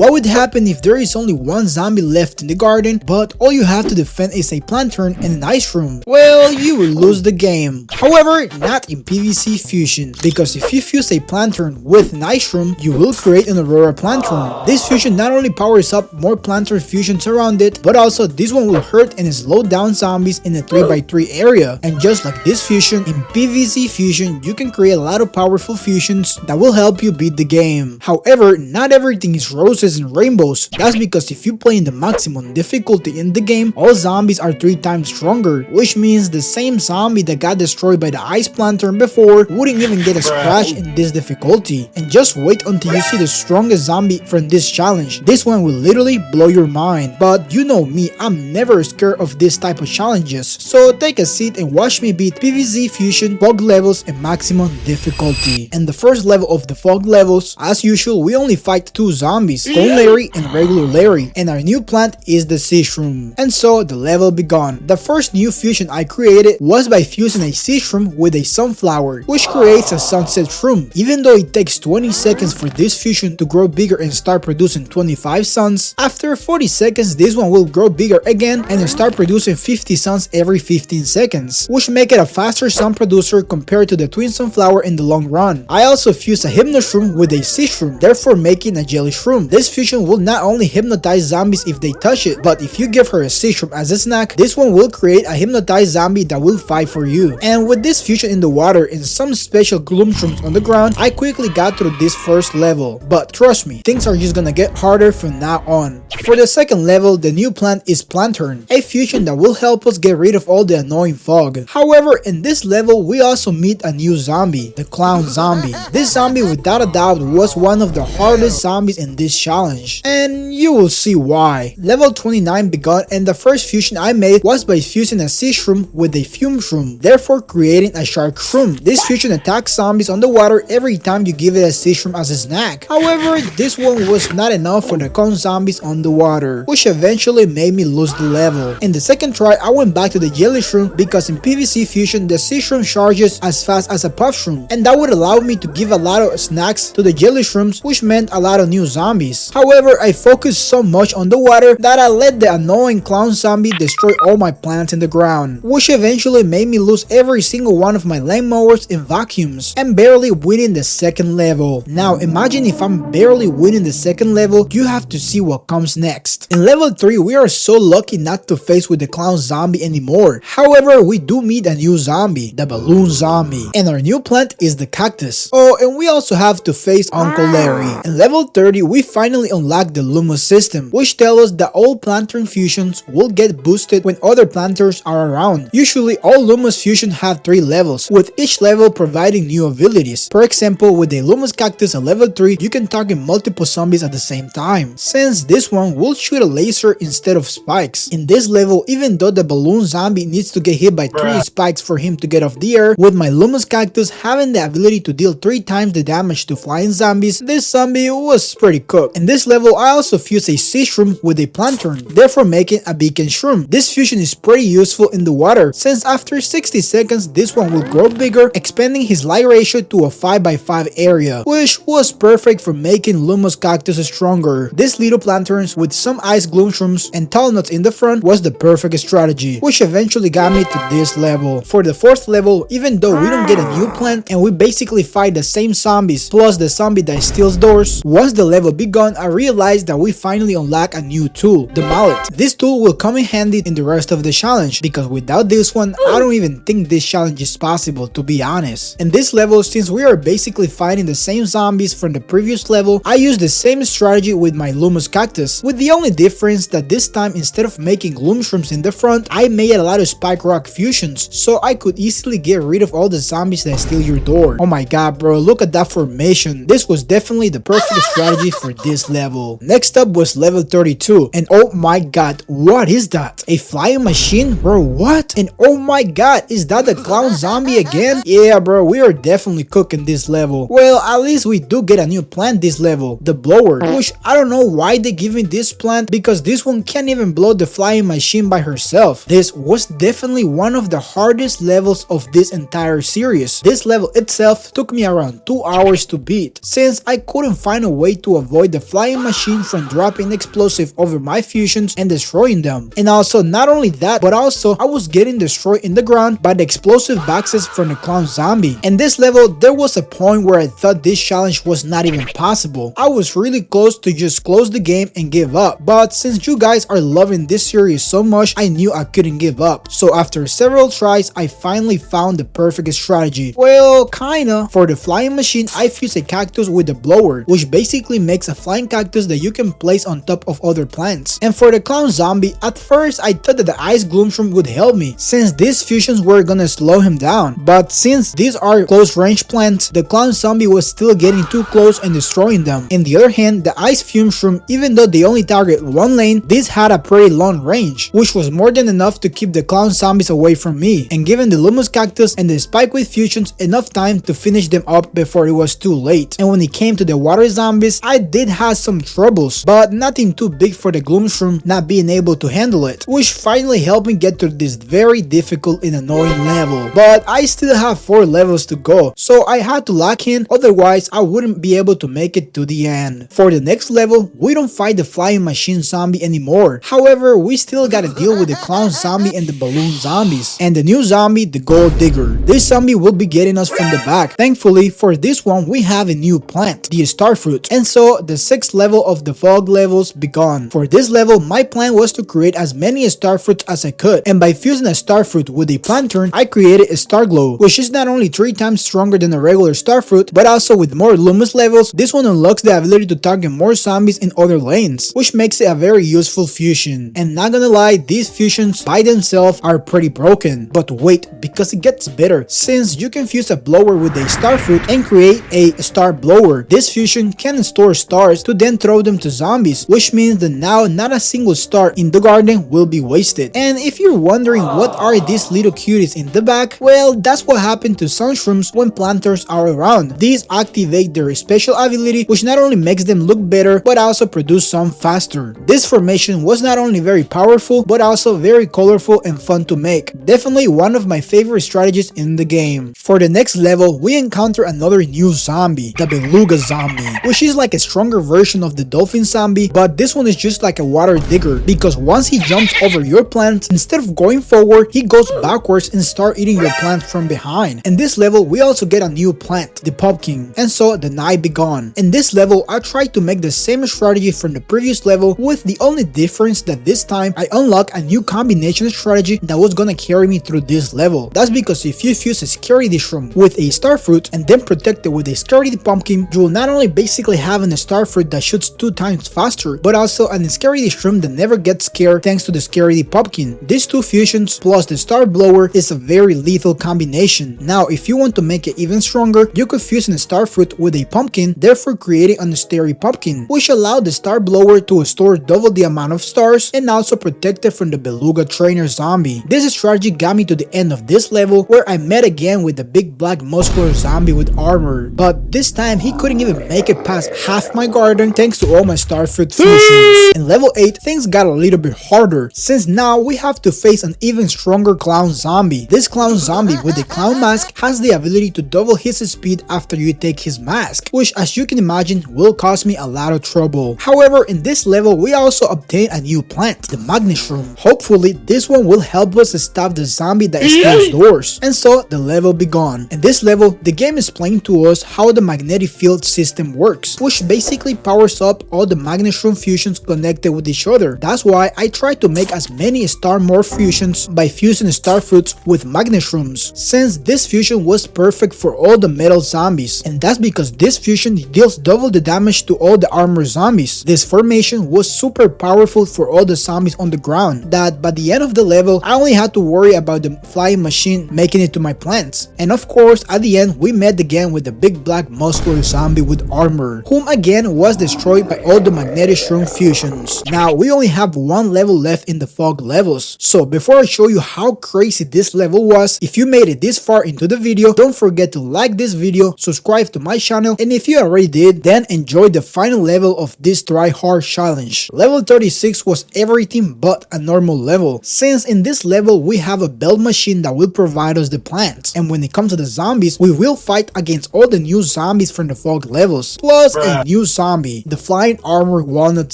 What would happen if there is only one zombie left in the garden, but all you have to defend is a plantain and an ice room? Well, you will lose the game. However, not in PvZ Fusion, because if you fuse a plantain with an ice room, you will create an aurora plantain. This fusion not only powers up more plantain fusions around it, but also this one will hurt and slow down zombies in a 3x3 area. And just like this fusion, in PvZ Fusion, you can create a lot of powerful fusions that will help you beat the game. However, not everything is roses and rainbows. That's because if you play in the maximum difficulty in the game, all zombies are 3 times stronger, which means the same zombie that got destroyed by the ice planter before wouldn't even get a scratch in this difficulty. And just wait until you see the strongest zombie from this challenge. This one will literally blow your mind. But you know me, I'm never scared of this type of challenges, so take a seat and watch me beat PvZ Fusion fog levels in maximum difficulty. And the first level of the fog levels, as usual, we only fight 2 zombies, Clone Larry and regular Larry, and our new plant is the Siege Room. And so the level began. The first new fusion I created was by fusing a Siege Room with a sunflower, which creates a sunset room. Even though it takes 20 seconds for this fusion to grow bigger and start producing 25 suns, after 40 seconds this one will grow bigger again and start producing 50 suns every 15 seconds, which make it a faster sun producer compared to the twin sunflower in the long run. I also fused a hypnoshroom with a Siege Room, therefore making a jelly shroom. This fusion will not only hypnotize zombies if they touch it, but if you give her a Siege Room as a snack, this one will create a hypnotized zombie that will fight for you. And with this fusion in the water and some special gloom shrooms on the ground, I quickly got through this first level. But trust me, things are just gonna get harder from now on. For the second level, the new plant is Planturn, a fusion that will help us get rid of all the annoying fog. However, in this level, we also meet a new zombie, the Clown Zombie. This zombie without a doubt was one of the hardest zombies in this challenge, and you will see why. Level 29 began, and the first fusion I made was by fusing a Siege Shroom with a Fume Shroom, therefore creating a Shark Shroom. This fusion attacks zombies on the water every time you give it a Siege Shroom as a snack. However, this one was not enough for the Cone Zombies on the water, which eventually made me lose the level. In the second try, I went back to the Jelly Shroom because in PvZ Fusion, the Siege Shroom charges as fast as a Puff Shroom, and that would allow me to give a lot of snacks to the Jelly Shrooms, which meant a lot of new zombies. However, I focused so much on the water that I let the annoying Clown Zombie destroy all my plants in the ground, which eventually made me lose every single one of my lawnmowers and vacuums, and barely winning the second level. Now imagine if I'm barely winning the second level, you have to see what comes next. In level 3, we are so lucky not to face with the Clown Zombie anymore. However, we do meet a new zombie, the Balloon Zombie, and our new plant is the Cactus. Oh, and we also have to face Uncle Larry. In level 30, we finally unlock the Lumos system, which tells us that all plantain fusions will get boosted when other planters are around. Usually, all Lumos fusions have 3 levels, with each level providing new abilities. For example, with the Lumos Cactus at level 3, you can target multiple zombies at the same time, since this one will shoot a laser instead of spikes. In this level, even though the Balloon Zombie needs to get hit by 3 spikes for him to get off the air, with my Lumos Cactus having the ability to deal 3 times the damage to flying zombies, this zombie was pretty cooked. In this level, I also fused a Siege Shroom with a Planturn, therefore making a Beacon Shroom. This fusion is pretty useful in the water, since after 60 seconds, this one will grow bigger, expanding his light ratio to a 5x5 area, which was perfect for making Lumos Cactus stronger. This little Planturns with some ice gloom shrooms and tall nuts in the front was the perfect strategy, which eventually got me to this level. For the fourth level, even though we don't get a new plant and we basically fight the same zombies plus the zombie that steals doors, once the level begun, I realized that we finally unlock a new tool, the mallet. This tool will come in handy in the rest of the challenge, because without this one, I don't even think this challenge is possible, to be honest. In this level, since we are basically fighting the same zombies from the previous level, I used the same strategy with my Lumos Cactus, with the only difference that this time, instead of making gloom shrooms in the front, I made a lot of spike rock fusions, so I could easily get rid of all the zombies that steal your door. Oh my god, bro, look at that formation. This was definitely the perfect strategy for this level. Next up was level 32, and oh my god, what is that? A flying machine? Bro, what? And oh my god, is that the Clown Zombie again? Yeah, bro, we are definitely cooking this level. Well, at least we do get a new plant this level, the blower, which I don't know why they give me this plant, because this one can't even blow the flying machine by herself. This was definitely one of the hardest levels of this entire series. This level itself took me around 2 hours to beat, since I couldn't find a way to avoid the flying machine from dropping explosive over my fusions and destroying them. And also not only that, but also I was getting destroyed in the ground by the explosive boxes from the clown zombie. In this level, there was a point where I thought this challenge was not even possible. I was really close to just close the game and give up, but since you guys are loving this series so much, I knew I couldn't give up. So after several tries, I finally found the perfect strategy. Well, kinda. For the flying machine, I fused a cactus with a blower, which basically makes a flying cactus that you can place on top of other plants. And for the clown zombie, at first I thought that the ice gloomshroom would help me, since these fusions were gonna slow him down. But since these are close range plants, the clown zombie was still getting too close and destroying them. On the other hand, the ice fume shroom, even though they only target one lane, this had a pretty long range, which was more than enough to keep the clown zombies away from me, and giving the Lumos cactus and the spikeweed fusions enough time to finish them up before it was too late. And when it came to the water zombies, I did have some troubles, but nothing too big for the gloomshroom not being able to handle it, which finally helped me get through this very difficult and annoying level. But I still have 4 levels to go, so I had to lock in, otherwise I wouldn't be able to make it to the end. For the next level, we don't fight the flying machine zombie anymore. However, we still gotta deal with the clown zombie and the balloon zombies, and the new zombie, the gold digger. This zombie will be getting us from the back. Thankfully, for this one, we have a new plant, the starfruit, and so the 6th level of the fog levels begun. For this level, my plan was to create as many starfruits as I could, and by fusing a starfruit with a planturn, I created a starglow, which is not only 3 times stronger than a regular starfruit, but also with more Lumos levels, this one unlocks the ability to target more zombies in other lanes, which makes it a very useful fusion. And not gonna lie, these fusions by themselves are pretty broken. But wait, because it gets better, since you can fuse a blower with a starfruit and create a star blower. This fusion can store stars to then throw them to zombies, which means that now not a single star in the garden will be wasted. And if you're wondering what are these little cuties in the back, well, that's what happened to sunshrooms when planters are around. These activate their special ability, which not only makes them look better, but also produce some faster. This formation was not only very powerful, but also very colorful and fun to make. Definitely one of my favorite strategies in the game. For the next level, we encounter another new zombie, the beluga zombie, which is like a stronger version of the dolphin zombie, but this one is just like a water digger, because once he jumps over your plant, instead of going forward, he goes backwards and start eating your plant from behind. In this level, we also get a new plant, the pumpkin, and so the night begun. In this level, I tried to make the same strategy from the previous level, with the only difference that this time I unlock a new combination strategy that was gonna carry me through this level. That's because if you fuse a scaredy shroom with a starfruit and then protect it with a scaredy pumpkin, you will not only basically have an starfruit that shoots 2 times faster, but also an scaredy shroom that never gets scared thanks to the scaredy pumpkin. These 2 fusions plus the star blower is a very lethal combination. Now, if you want to make it even stronger, you could fuse a starfruit with a pumpkin, therefore creating an starry pumpkin, which allowed the star blower to store double the amount of stars and also protect it from the beluga trainer zombie. This strategy got me to the end of this level, where I met again with the big black muscular zombie with armor, but this time he couldn't even make it past half my garden thanks to all my starfruit fusions. In level 8, things got a little bit harder, since now we have to face an even stronger clown zombie. This clown zombie with the clown mask has the ability to double his speed after you take his mask, which as you can imagine will cause me a lot of trouble. However, in this level we also obtain a new plant, the magnet shroom. Hopefully this one will help us stop the zombie that steals doors. And so the level began. In this level, the game explained to us how the magnetic field system works, which basically powers up all the magnet shroom fusions connected with each other. That's why I tried to make as many star morph fusions by fusing starfruits with magnet shrooms, since this fusion was perfect for all the metal zombies, and that's because this fusion deals double the damage to all the armor zombies. This formation was super powerful for all the zombies on the ground, that by the end of the level I only had to worry about the flying machine making it to my plants. And of course at the end we met again with the big black muscular zombie with armor, whom again was destroyed by all the magnetic shroom fusions. Now we only have 1 level left in the fog levels, so before I show you how crazy this level was, if you made it this far into the video, don't forget to like this video, subscribe to my channel, and if you already did, then enjoy the final level of this try hard challenge. Level 36 was everything but a normal level, since in this level we have a belt machine that will provide us the plants, and when it comes to the zombies, we will fight against all the new zombies from the fog levels, plus a new zombie zombie, the flying armor walnut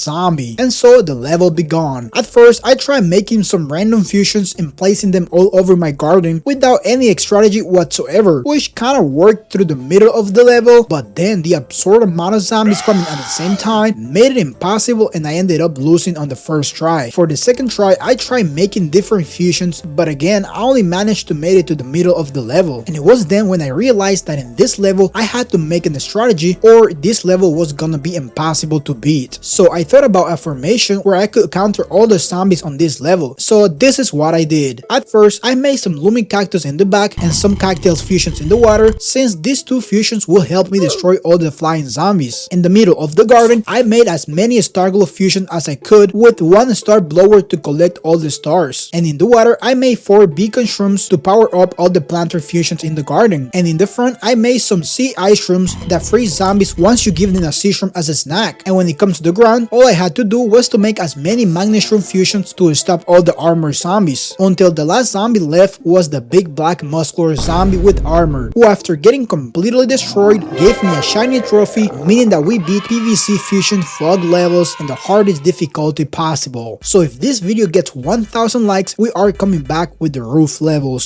zombie, and so the level began. At first, I tried making some random fusions and placing them all over my garden without any strategy whatsoever, which kinda worked through the middle of the level, but then the absurd amount of zombies coming at the same time made it impossible and I ended up losing on the first try. For the second try, I tried making different fusions, but again, I only managed to make it to the middle of the level, and it was then when I realized that in this level, I had to make a strategy or this level was gonna be impossible to beat. So I thought about a formation where I could counter all the zombies on this level, so this is what I did. At first, I made some looming cactus in the back and some cactus fusions in the water, since these two fusions will help me destroy all the flying zombies. In the middle of the garden, I made as many star glow fusions as I could with one star blower to collect all the stars. And in the water, I made 4 beacon shrooms to power up all the planter fusions in the garden. And in the front, I made some sea ice shrooms that freeze zombies once you give them a sea shroom as a snack. And when it comes to the ground, all I had to do was to make as many magnet shroom fusions to stop all the armored zombies, until the last zombie left was the big black muscular zombie with armor, who after getting completely destroyed gave me a shiny trophy, meaning that we beat PvZ Fusion fog levels in the hardest difficulty possible. So if this video gets 1000 likes, we are coming back with the roof levels.